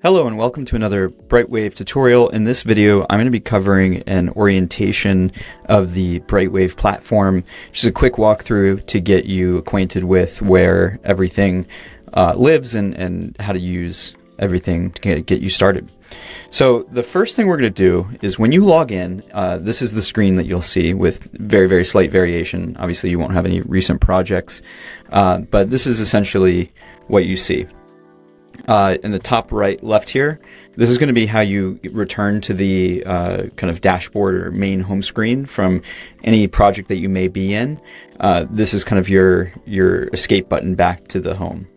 Hello and welcome to another Brightwave tutorial. In this video, I'm going to be covering an orientation of the Brightwave platform. Just a quick walkthrough to get you acquainted with where everything lives and how to use everything to get you started. So the first thing we're going to do is when you log in, this is the screen that you'll see with very, very slight variation. Obviously, you won't have any recent projects, but this is essentially what you see. In the top right left here, this is going to be how you return to the kind of dashboard or main home screen from any project that you may be in. This is kind of your escape button back to the home.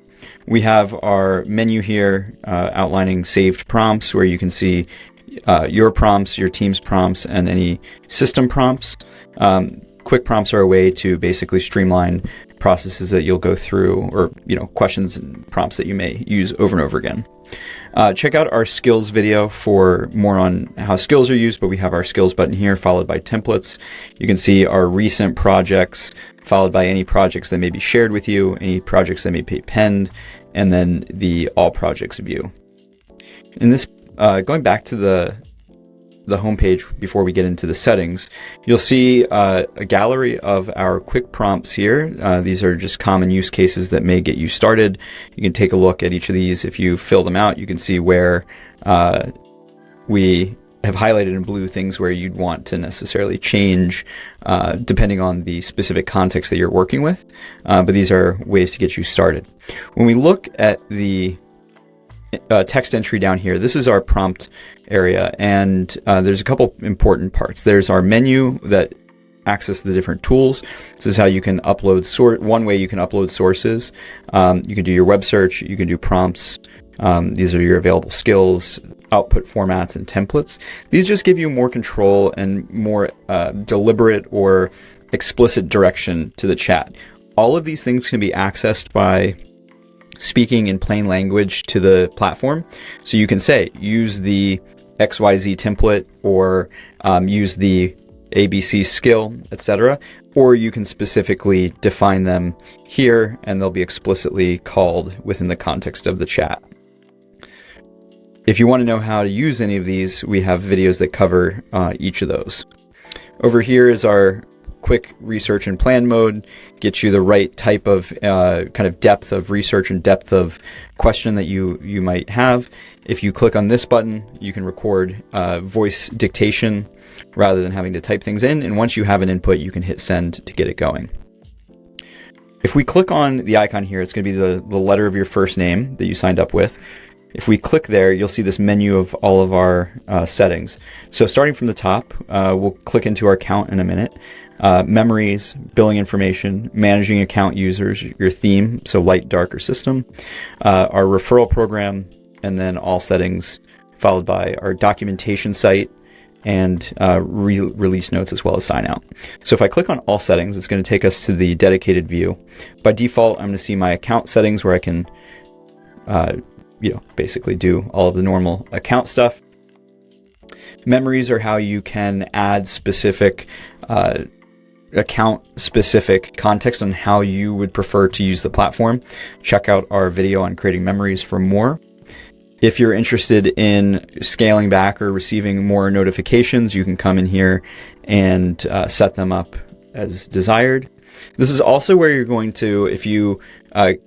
We have our menu here outlining saved prompts where you can see your prompts, your team's prompts, and any system prompts. Quick prompts are a way to basically streamline processes that you'll go through, or questions and prompts that you may use over and over again. Check out our skills video for more on how skills are used, but we have our skills button here followed by templates. You can see our recent projects followed by any projects that may be shared with you, any projects that may be penned, and then the all projects view. In this, going back to the homepage before we get into the settings, you'll see a gallery of our quick prompts here. These are just common use cases that may get you started. You can take a look at each of these. If you fill them out, you can see where we have highlighted in blue things where you'd want to necessarily change depending on the specific context that you're working with. But these are ways to get you started. When we look at the text entry down here, this is our prompt area, and there's a couple important parts. There's our menu that access the different tools. This is how you can upload one way you can upload sources. You can do your web search, you can do prompts. These are your available skills, output formats, and templates. These just give you more control and more deliberate or explicit direction to the chat. All of these things can be accessed by speaking in plain language to the platform. So you can say, use the XYZ template, or use the ABC skill, etc. Or you can specifically define them here and they'll be explicitly called within the context of the chat. If you want to know how to use any of these, we have videos that cover each of those. Over here is our quick research and plan mode, gets you the right type of kind of depth of research and depth of question that you might have. If you click on this button, you can record voice dictation rather than having to type things in. And once you have an input, you can hit send to get it going. If we click on the icon here, it's going to be the letter of your first name that you signed up with. If we click there, you'll see this menu of all of our settings. So starting from the top, we'll click into our account in a minute. Memories, billing information, managing account users, your theme, so light, dark, or system, our referral program, and then all settings, followed by our documentation site and release notes, as well as sign out. So if I click on all settings, it's going to take us to the dedicated view. By default, I'm going to see my account settings where I can basically do all of the normal account stuff. Memories are how you can add specific account-specific context on how you would prefer to use the platform. Check out our video on creating memories for more. If you're interested in scaling back or receiving more notifications, you can come in here and set them up as desired. This is also where you're going to, if you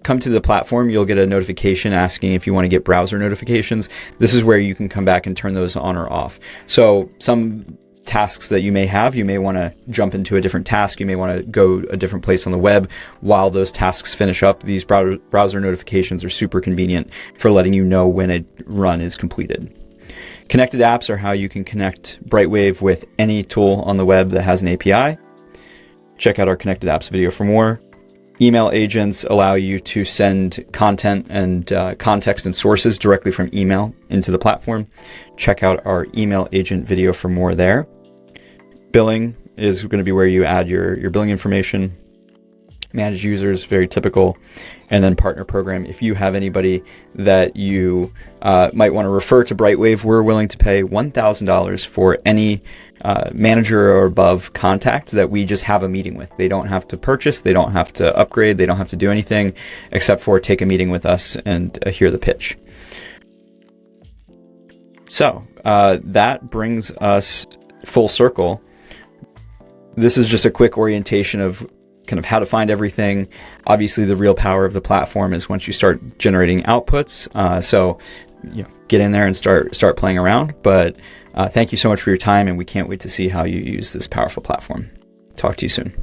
come to the platform, you'll get a notification asking if you want to get browser notifications. This is where you can come back and turn those on or off. So some tasks that you may have, you may want to jump into a different task, you may want to go a different place on the web while those tasks finish up. These browser notifications are super convenient for letting you know when a run is completed. Connected apps are how you can connect Brightwave with any tool on the web that has an API. Check out our connected apps video for more. Email agents allow you to send content and context and sources directly from email into the platform. Check out our email agent video for more there. Billing is going to be where you add your billing information. Manage users, very typical. And then partner program. If you have anybody that you might want to refer to Brightwave, we're willing to pay $1,000 for any manager or above contact that we just have a meeting with. They don't have to purchase, they don't have to upgrade, they don't have to do anything except for take a meeting with us and hear the pitch. So that brings us full circle. This is just a quick orientation of kind of how to find everything. Obviously, the real power of the platform is once you start generating outputs. So get in there and start playing around. But thank you so much for your time, and we can't wait to see how you use this powerful platform. Talk to you soon.